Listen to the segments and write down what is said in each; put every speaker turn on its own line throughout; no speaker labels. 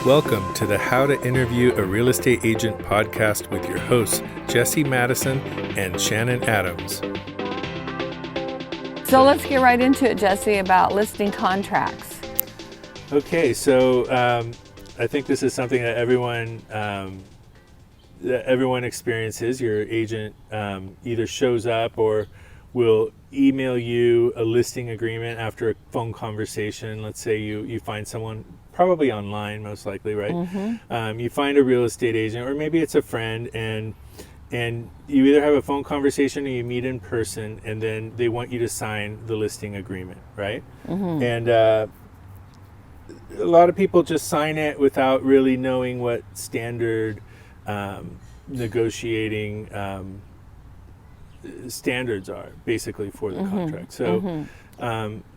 Welcome to the How to Interview a Real Estate Agent podcast with your hosts, Jesse Madison and Shannon Adams.
So let's get right into it, Jesse, about listing contracts.
Okay, so I think this is something that everyone experiences. Your agent either shows up or will email you a listing agreement after a phone conversation. Let's say you find someone, probably online most likely, right? Mm-hmm. You find a real estate agent, or maybe it's a friend, and you either have a phone conversation or you meet in person, and then they want you to sign the listing agreement, right? Mm-hmm. And a lot of people just sign it without really knowing what standard negotiating standards are basically for the contract. So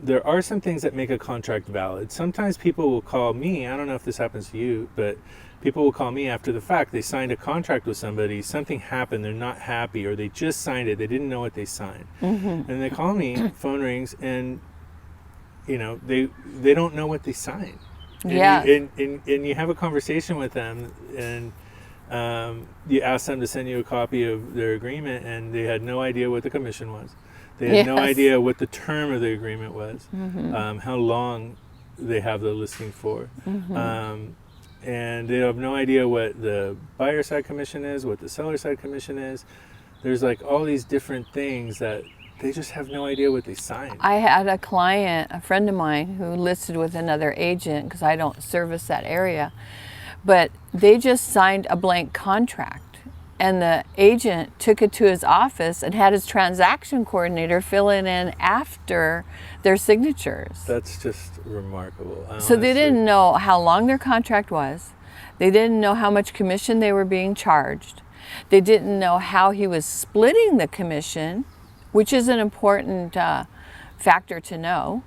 there are some things that make a contract valid. Sometimes people will call me, I don't know if this happens to you, but people will call me after the fact. They signed a contract with somebody, something happened, they're not happy, or they just signed it, they didn't know what they signed. And they call me, phone rings, and they don't know what they signed. And you have a conversation with them, and you ask them to send you a copy of their agreement, and they had no idea what the commission was. They had no idea what the term of the agreement was, how long they have the listing for. And they have no idea what the buyer side commission is, what the seller side commission is. There's like all these different things that they just have no idea what they signed.
I had a client, a friend of mine, who listed with another agent because I don't service that area. But they just signed a blank contract, and the agent took it to his office and had his transaction coordinator fill it in after their signatures.
That's just remarkable.
So they didn't know how long their contract was. They didn't know how much commission they were being charged. They didn't know how he was splitting the commission, which is an important factor to know,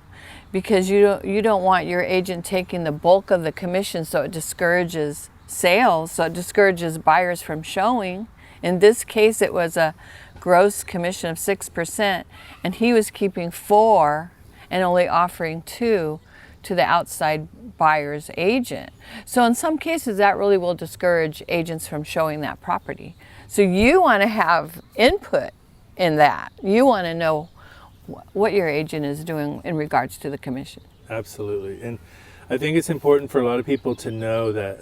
because you don't want your agent taking the bulk of the commission, so it discourages sales, so it discourages buyers from showing. In this case, it was a gross commission of 6%, and he was keeping 4% and only offering 2% to the outside buyer's agent. So in some cases, that really will discourage agents from showing that property. So you want to have input in that. You want to know what your agent is doing in regards to the commission.
Absolutely. And I think it's important for a lot of people to know that,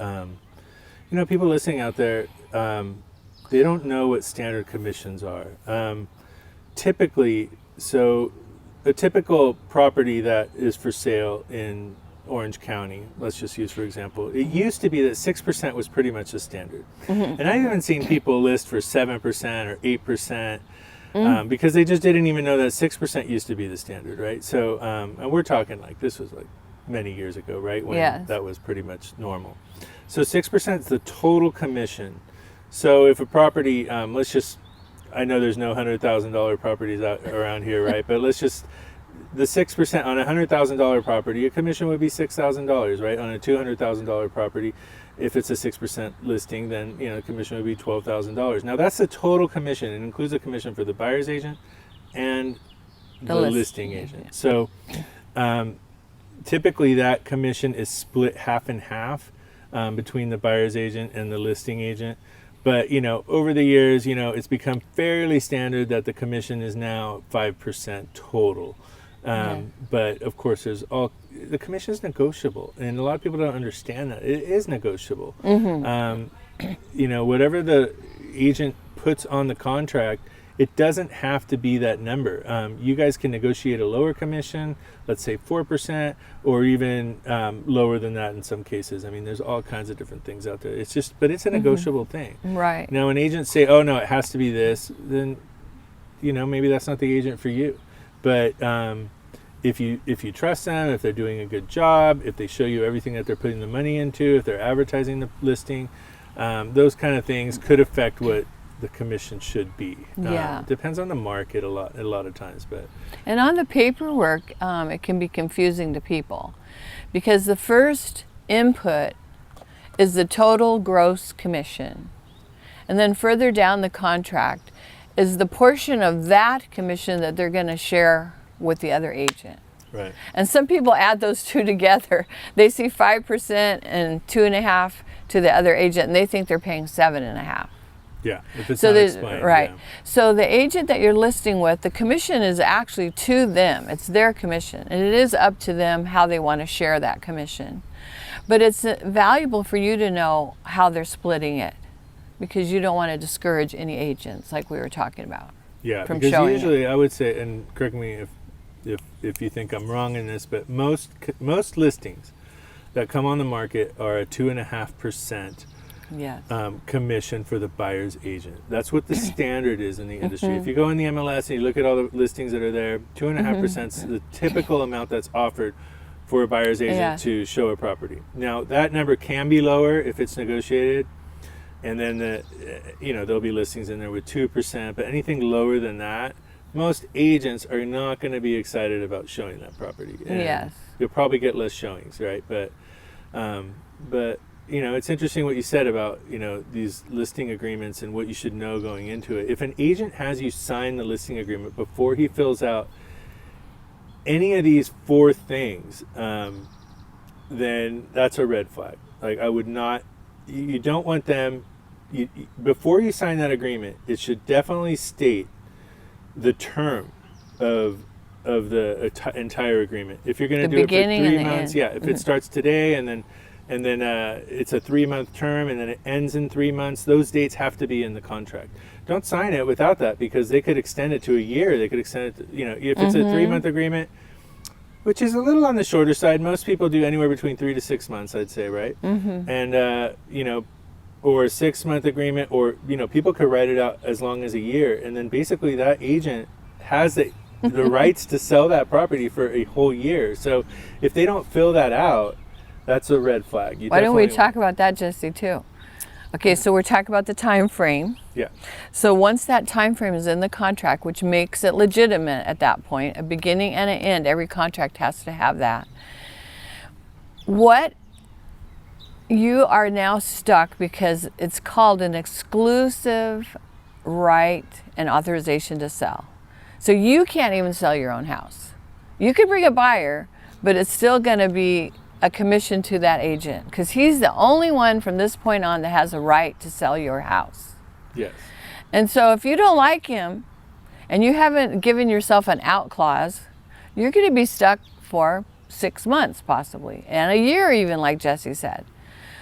people listening out there, they don't know what standard commissions are. Typically, so a typical property that is for sale in Orange County, let's just use for example, it used to be that 6% was pretty much the standard. And I've even seen people list for 7% or 8%. Because they just didn't even know that 6% used to be the standard, right? So, and we're talking like this was like many years ago, right? When that was pretty much normal. So 6% is the total commission. So if a property, I know there's no $100,000 properties out around here, right? But let's just, the 6% on a $100,000 property, a commission would be $6,000, right? On a $200,000 property, if it's a 6% listing, then the commission would be $12,000. Now that's the total commission. It includes a commission for the buyer's agent and the listing agent. So typically that commission is split half and half between the buyer's agent and the listing agent. But over the years, it's become fairly standard that the commission is now 5% total. But of course, the commission is negotiable, and a lot of people don't understand that it is negotiable. Whatever the agent puts on the contract, it doesn't have to be that number. You guys can negotiate a lower commission, let's say 4%, or even lower than that in some cases. I mean, there's all kinds of different things out there. But it's a negotiable thing. Right. Now, when agents say, "Oh no, it has to be this," then maybe that's not the agent for you. But if you trust them, if they're doing a good job, if they show you everything that they're putting the money into, if they're advertising the listing, those kind of things could affect what the commission should be. Depends on the market a lot of times,
and on the paperwork, it can be confusing to people, because the first input is the total gross commission, and then further down the contract is the portion of that commission that they're going to share with the other agent.
Right.
And some people add those two together. They see 5% and 2.5% to the other agent, and they think they're paying 7.5%.
Yeah, if it's
So
not
there's
explained.
right.
Yeah.
So the agent that you're listing with, the commission is actually to them. It's their commission, and it is up to them how they want to share that commission. But it's valuable for you to know how they're splitting it, because you don't want to discourage any agents, like we were talking about.
Yeah,
from
because
showing
usually I would say, and correct me if you think I'm wrong in this, but most listings that come on the market are a 2.5%
Yes.
commission for the buyer's agent. That's what the standard is in the industry. If you go in the MLS and you look at all the listings that are there, 2.5% is the typical amount that's offered for a buyer's agent
Yeah.
to show a property. Now that number can be lower if it's negotiated, and then there'll be listings in there with 2%. But anything lower than that, most agents are not going to be excited about showing that property. And
Yes.
you'll probably get less showings, right? But it's interesting what you said about, these listing agreements and what you should know going into it. If an agent has you sign the listing agreement before he fills out any of these 4 things, then that's a red flag. Like, I would not, you don't want them, before you sign that agreement, it should definitely state the term of the entire agreement. If you're going to do it for 3 months, yeah, if it starts today and then it's a 3-month term and then it ends in 3 months, those dates have to be in the contract. Don't sign it without that, because they could extend it to a year. They could extend it to, if it's a 3-month agreement, which is a little on the shorter side. Most people do anywhere between 3 to 6 months, I'd say, right? And or a 6-month agreement, or people could write it out as long as a year, and then basically that agent has the rights to sell that property for a whole year. So if they don't fill that out, that's a red flag.
Why don't we talk about that, Jesse, too? Okay, so we're talking about the time frame.
Yeah.
So once that time frame is in the contract, which makes it legitimate at that point, a beginning and an end, every contract has to have that. What you are now stuck, because it's called an exclusive right and authorization to sell. So you can't even sell your own house. You could bring a buyer, but it's still going to be a commission to that agent, because he's the only one from this point on that has a right to sell your house.
Yes.
And so if you don't like him and you haven't given yourself an out clause, you're going to be stuck for 6 months possibly, and a year even, like Jesse said.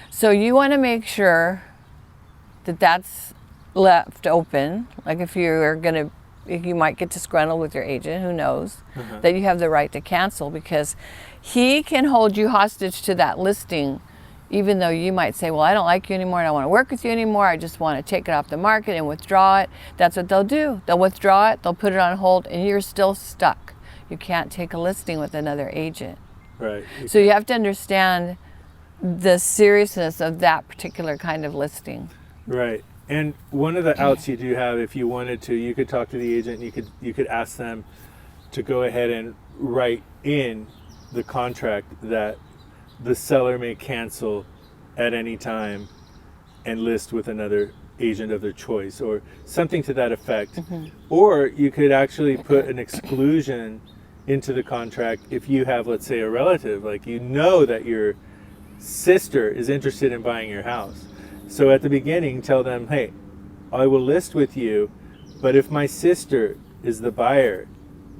So you want to make sure that that's left open. Like if you might get disgruntled with your agent, who knows, that you have the right to cancel, because he can hold you hostage to that listing, even though you might say, well, I don't like you anymore, I don't want to work with you anymore, I just want to take it off the market and withdraw it. That's what they'll do. They'll withdraw it, they'll put it on hold, and you're still stuck. You can't take a listing with another agent.
Right.
So you have to understand the seriousness of that particular kind of listing.
Right. And one of the outs you do have, if you wanted to, you could talk to the agent, and you could ask them to go ahead and write in the contract that the seller may cancel at any time and list with another agent of their choice, or something to that effect. Or you could actually put an exclusion into the contract if you have, let's say, a relative, like that your sister is interested in buying your house. So at the beginning, tell them, hey, I will list with you, but if my sister is the buyer,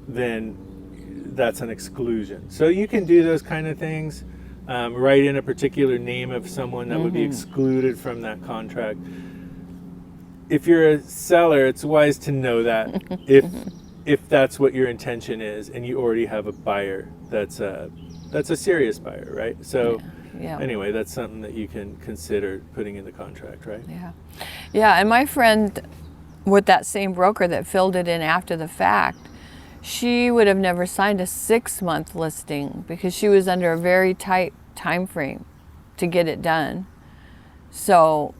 then that's an exclusion. So you can do those kind of things. Write in a particular name of someone that would be excluded from that contract. If you're a seller, it's wise to know that if that's what your intention is, and you already have a buyer that's a serious buyer, right? So anyway, that's something that you can consider putting in the contract, right?
Yeah. And my friend with that same broker that filled it in after the fact, she would have never signed a 6-month listing, because she was under a very tight time frame to get it done. So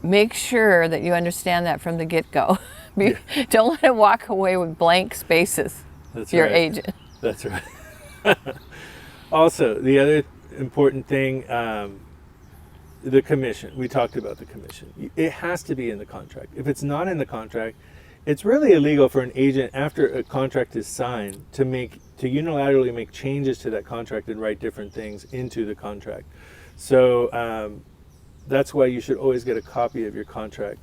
make sure that you understand that from the get-go. Don't let it walk away with blank spaces.
That's
your
right.
agent.
That's right. Also, the other important thing, the commission. We talked about the commission. It has to be in the contract. If it's not in the contract, it's really illegal for an agent after a contract is signed to unilaterally make changes to that contract and write different things into the contract. So that's why you should always get a copy of your contract.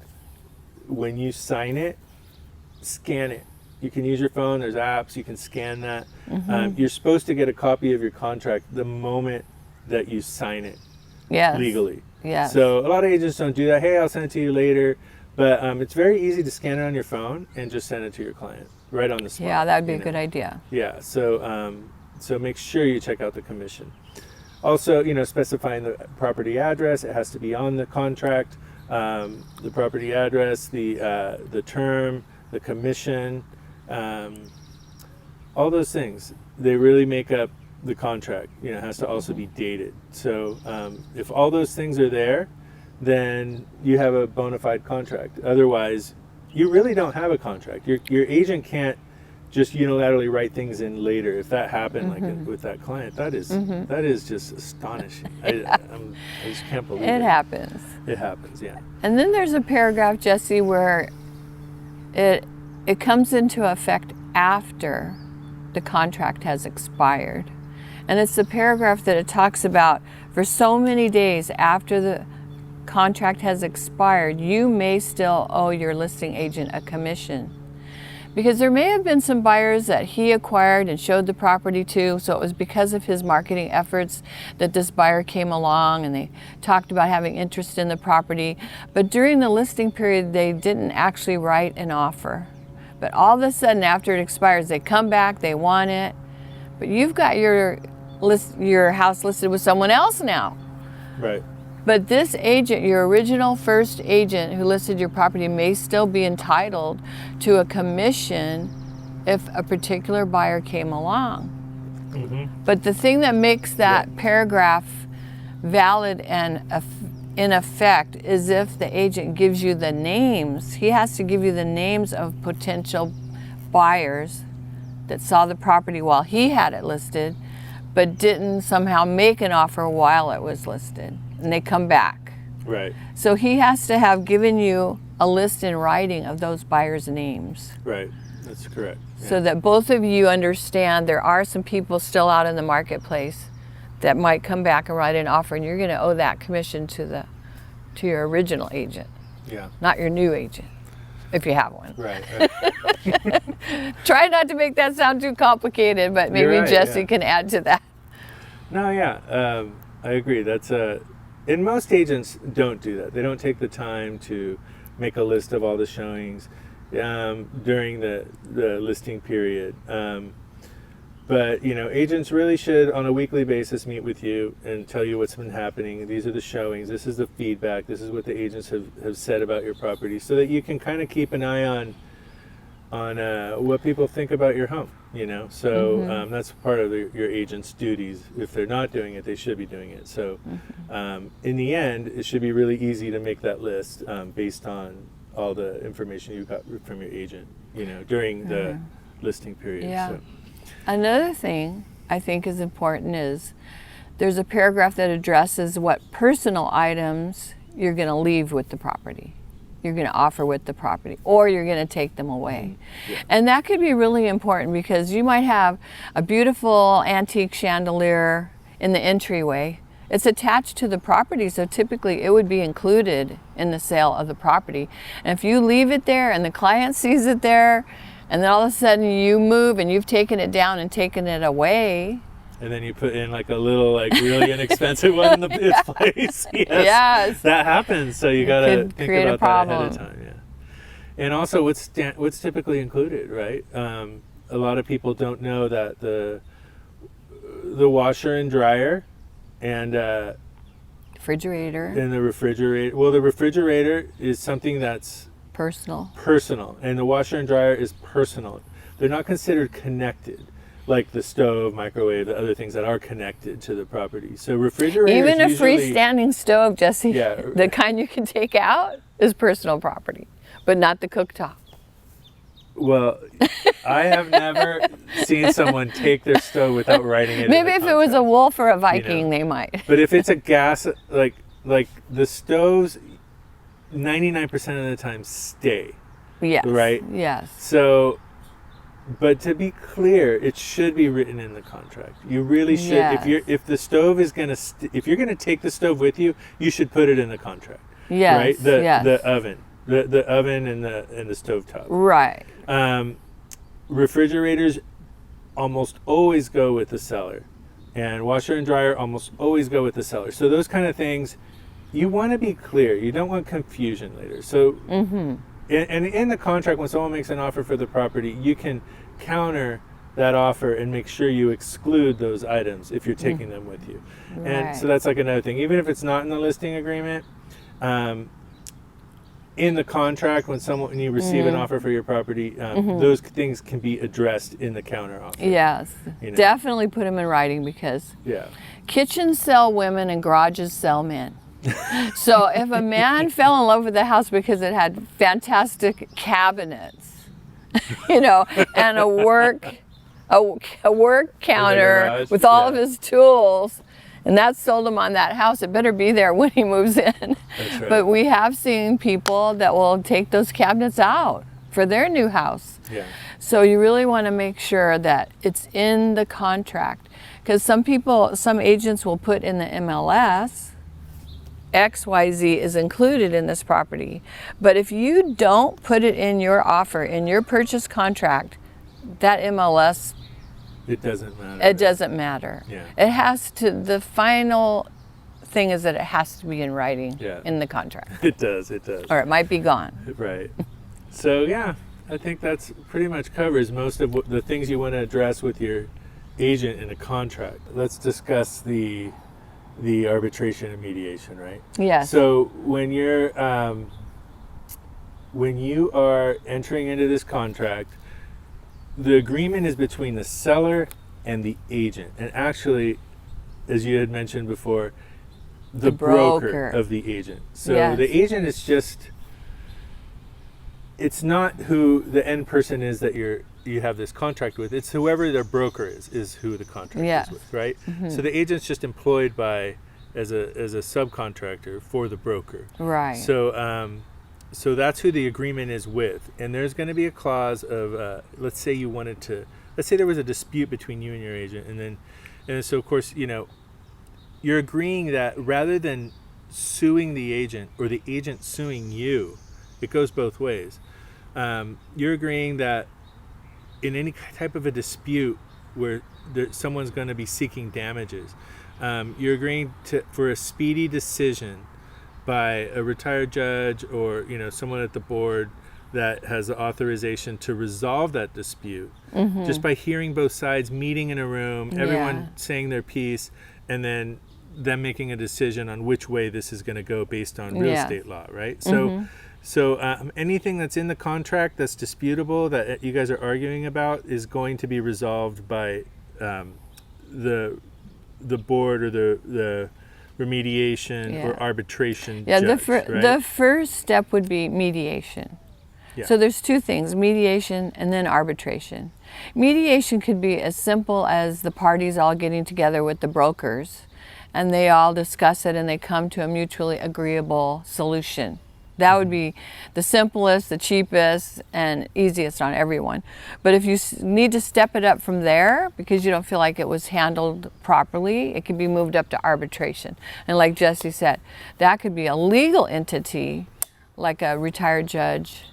When you sign it, scan it. You can use your phone. There's apps. You can scan that. You're supposed to get a copy of your contract the moment that you sign it legally.
Yes.
So a lot of agents don't do that. Hey, I'll send it to you later. But it's very easy to scan it on your phone and just send it to your client right on the spot.
Yeah, that would be a good idea.
Yeah. So so make sure you check out the commission. Also, specifying the property address. It has to be on the contract. The property address, the term, the commission, all those things. They really make up the contract. It has to also be dated. So if all those things are there, then you have a bona fide contract. Otherwise, you really don't have a contract. Your agent can't just unilaterally write things in later. If that happened, like with that client, that is just astonishing. I just can't believe it.
It happens.
It happens, yeah.
And then there's a paragraph, Jesse, where it comes into effect after the contract has expired. And it's the paragraph that it talks about for so many days after the contract has expired, you may still owe your listing agent a commission. Because there may have been some buyers that he acquired and showed the property to, so it was because of his marketing efforts that this buyer came along and they talked about having interest in the property. But during the listing period, they didn't actually write an offer. But all of a sudden, after it expires, they come back, they want it, but you've got your house listed with someone else now.
Right.
But this agent, your original first agent who listed your property, may still be entitled to a commission if a particular buyer came along. But the thing that makes that paragraph valid and in effect is if the agent gives you the names. He has to give you the names of potential buyers that saw the property while he had it listed, but didn't somehow make an offer while it was listed. And they come back.
Right.
So he has to have given you a list in writing of those buyers' names.
Right. That's correct. Yeah.
So that both of you understand there are some people still out in the marketplace that might come back and write an offer, and you're going to owe that commission to your original agent.
Yeah.
Not your new agent, if you have one.
Right.
Try not to make that sound too complicated, but maybe
right,
Jesse can add to that.
No, yeah. I agree. That's and most agents don't do that. They don't take the time to make a list of all the showings during the listing period. But agents really should, on a weekly basis, meet with you and tell you what's been happening. These are the showings. This is the feedback. This is what the agents have said about your property, so that you can kind of keep an eye on what people think about your home. So that's part of your agent's duties. If they're not doing it, they should be doing it. So in the end, it should be really easy to make that list based on all the information you got from your agent, during the listing period.
Yeah.
So.
Another thing I think is important is there's a paragraph that addresses what personal items you're going to leave with the property. You're going to offer with the property, or you're going to take them away. Yeah. And that could be really important because you might have a beautiful antique chandelier in the entryway. It's attached to the property, so typically it would be included in the sale of the property. And if you leave it there and the client sees it there, and then all of a sudden you move and you've taken it down and taken it away,
and then you put in like a little, really inexpensive one in its place.
Yes.
That happens. So you got to think about that ahead of time. Yeah. And also, what's typically included, right? A lot of people don't know that the washer and dryer and
refrigerator
and the refrigerator. Well, the refrigerator is something that's
personal,
and the washer and dryer is personal. They're not considered connected, like the stove, microwave, the other things that are connected to the property. So refrigerator,
even a freestanding stove, Jesse, the kind you can take out, is personal property, but not the cooktop.
Well, I have never seen someone take their stove without writing it.
Maybe if it was a wolf or a Viking, they might.
But if it's a gas, like the stoves, 99% of the time stay.
Yes.
Right?
Yes.
So, but to be clear, it should be written in the contract. You really should.
Yes.
If the stove is gonna, if you're gonna take the stove with you, you should put it in the contract.
Yes.
Right. The oven, the oven and the stovetop.
Right.
Refrigerators almost always go with the cellar, and washer and dryer almost always go with the cellar. So those kind of things, you want to be clear. You don't want confusion later. So. And in the contract, when someone makes an offer for the property, you can counter that offer and make sure you exclude those items if you're taking them with you.
Right.
And so that's like another thing. Even if it's not in the listing agreement, in the contract, when you receive an offer for your property, those things can be addressed in the counter offer.
Yes.
You know?
Definitely put them in writing, because kitchens sell women and garages sell men. So if a man fell in love with the house because it had fantastic cabinets, and a work counter
garage,
with all of his tools, and that sold him on that house, it better be there when he moves in.
That's right.
But we have seen people that will take those cabinets out for their new house.
Yeah.
So you really want to make sure that it's in the contract, because some agents will put in the MLS, XYZ is included in this property. But if you don't put it in your offer, in your purchase contract, that MLS,
It doesn't matter.
it doesn't matter.
Yeah.
It has to, the final thing is that it has to be in writing in the contract.
It does.
Or it might be gone.
Right. So yeah, I think that's pretty much covers most of the things you want to address with your agent in a contract. Let's discuss the arbitration and mediation, right?
Yes.
So when you are entering into this contract, the agreement is between the seller and the agent, and actually, as you had mentioned before, the broker of the agent. So the agent is just, it's not who the end person is that you have this contract with. It's whoever their broker is who the contract is with, right? So the agent's just employed as a subcontractor for the broker.
Right.
So that's who the agreement is with. And there's going to be a clause of, let's say there was a dispute between you and your agent, and so of course, you're agreeing that rather than suing the agent or the agent suing you, it goes both ways. You're agreeing that in any type of a dispute where someone's going to be seeking damages, you're agreeing for a speedy decision by a retired judge or someone at the board that has the authorization to resolve that dispute, just by hearing both sides, meeting in a room, everyone saying their piece, and then them making a decision on which way this is going to go based on real estate law, right? So anything that's in the contract that's disputable that you guys are arguing about is going to be resolved by the board or the remediation or arbitration judge, right?
The first step would be mediation. So there's two things, mediation and then arbitration. Mediation could be as simple as the parties all getting together with the brokers and they all discuss it and they come to a mutually agreeable solution. That would be the simplest, the cheapest, and easiest on everyone. But if you need to step it up from there because you don't feel like it was handled properly, it can be moved up to arbitration. And like Jesse said, that could be a legal entity, like a retired judge,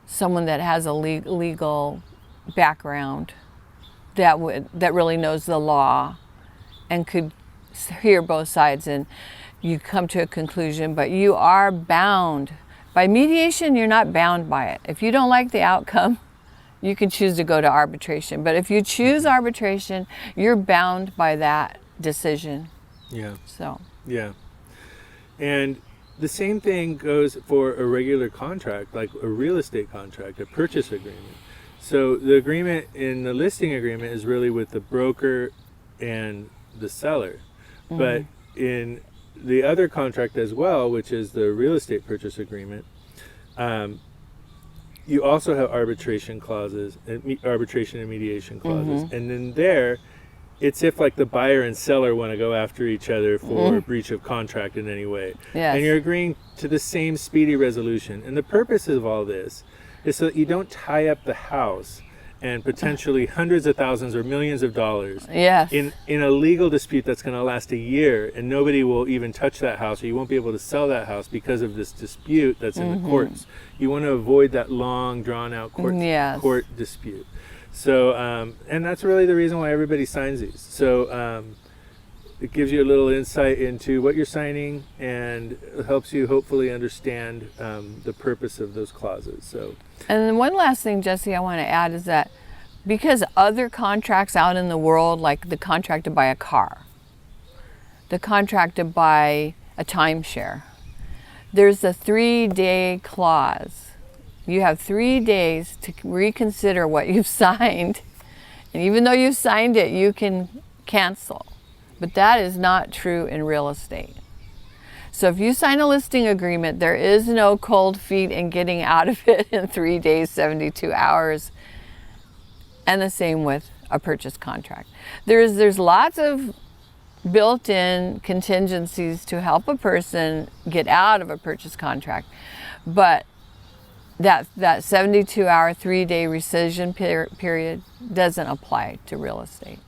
someone that has a legal background that really knows the law and could hear both sides, and you come to a conclusion, but you are bound. By mediation, you're not bound by it. If you don't like the outcome, you can choose to go to arbitration. But if you choose arbitration, you're bound by that decision.
Yeah.
So.
Yeah. And the same thing goes for a regular contract, like a real estate contract, a purchase agreement. So the agreement in the listing agreement is really with the broker and the seller. But in the other contract as well, which is the real estate purchase agreement, you also have arbitration clauses, arbitration and mediation clauses. And then there, it's if like the buyer and seller want to go after each other for breach of contract in any way. And you're agreeing to the same speedy resolution. And the purpose of all this is so that you don't tie up the house and potentially hundreds of thousands or millions of dollars
Yes.
in a legal dispute that's going to last a year, and nobody will even touch that house, or you won't be able to sell that house because of this dispute that's in the courts. You want to avoid that long, drawn-out
Yes.
court dispute. So, and that's really the reason why everybody signs these. So it gives you a little insight into what you're signing, and it helps you hopefully understand the purpose of those clauses. So.
And then one last thing, Jesse, I want to add is that because other contracts out in the world, like the contract to buy a car, the contract to buy a timeshare, there's a 3-day clause. You have 3 days to reconsider what you've signed. And even though you've signed it, you can cancel. But that is not true in real estate. So if you sign a listing agreement, there is no cold feet in getting out of it in 3 days, 72 hours. And the same with a purchase contract. There's lots of built-in contingencies to help a person get out of a purchase contract. But that 72-hour, 3-day rescission period doesn't apply to real estate.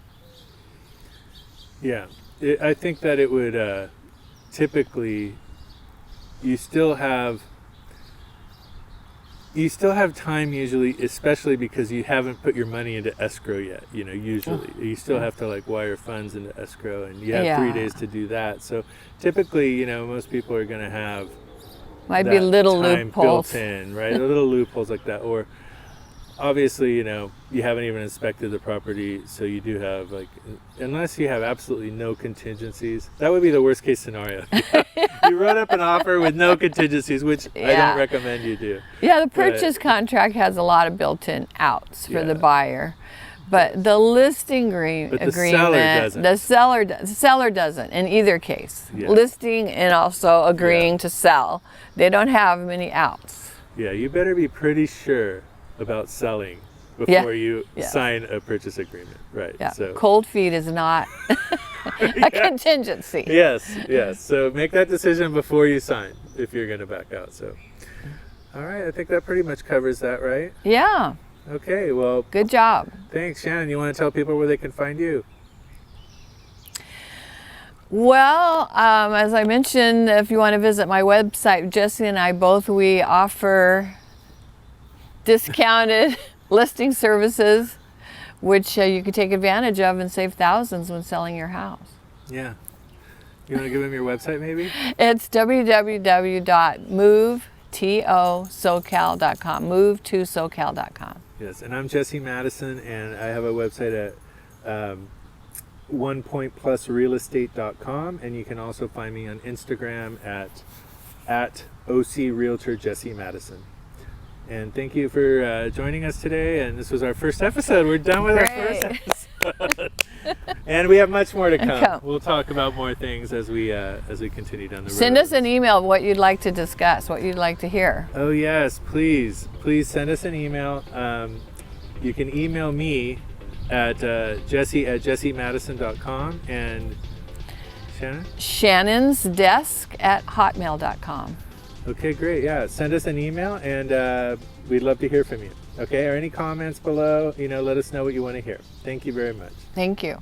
Yeah, I think that it would typically, you still have time usually, especially because you haven't put your money into escrow yet. Usually you still have to like wire funds into escrow, and you have 3 days to do that. So typically, most people are going to have
might be little
time
loopholes
built in, right? Little loopholes like that, or obviously, you haven't even inspected the property, so you do have unless you have absolutely no contingencies, that would be the worst case scenario. You wrote up an offer with no contingencies, which I don't recommend you do.
Yeah, the purchase contract has a lot of built-in outs for the buyer, but the listing agreement, the seller doesn't in either case.
Yeah.
Listing and also agreeing to sell, they don't have many outs.
Yeah, you better be pretty sure about selling before you sign a purchase agreement, right?
Yeah.
So
cold feet is not a contingency.
Yes. So make that decision before you sign if you're going to back out. So, all right, I think that pretty much covers that, right?
Yeah.
Okay, well,
good job.
Thanks, Shannon. You want to tell people where they can find you?
Well, as I mentioned, if you want to visit my website, Jesse and I we offer discounted listing services, which you can take advantage of and save thousands when selling your house.
Yeah. You want to give them your website maybe?
It's www.movetoscal.com, movetoscal.com.
Yes, and I'm Jesse Madison, and I have a website at onepointplusrealestate.com, and you can also find me on Instagram at OC Realtor Jesse Madison. And thank you for joining us today. And this was our first episode. We're done with our first episode. And we have much more to come. We'll talk about more things as we continue down the road.
Send us an email of what you'd like to discuss, what you'd like to hear.
Oh, yes, please. Please send us an email. You can email me at jesse@jessemadison.com, and Shannon?
shannonsdesk@hotmail.com.
Okay, great. Yeah, send us an email, and we'd love to hear from you. Okay, or any comments below, let us know what you want to hear. Thank you very much.
Thank you.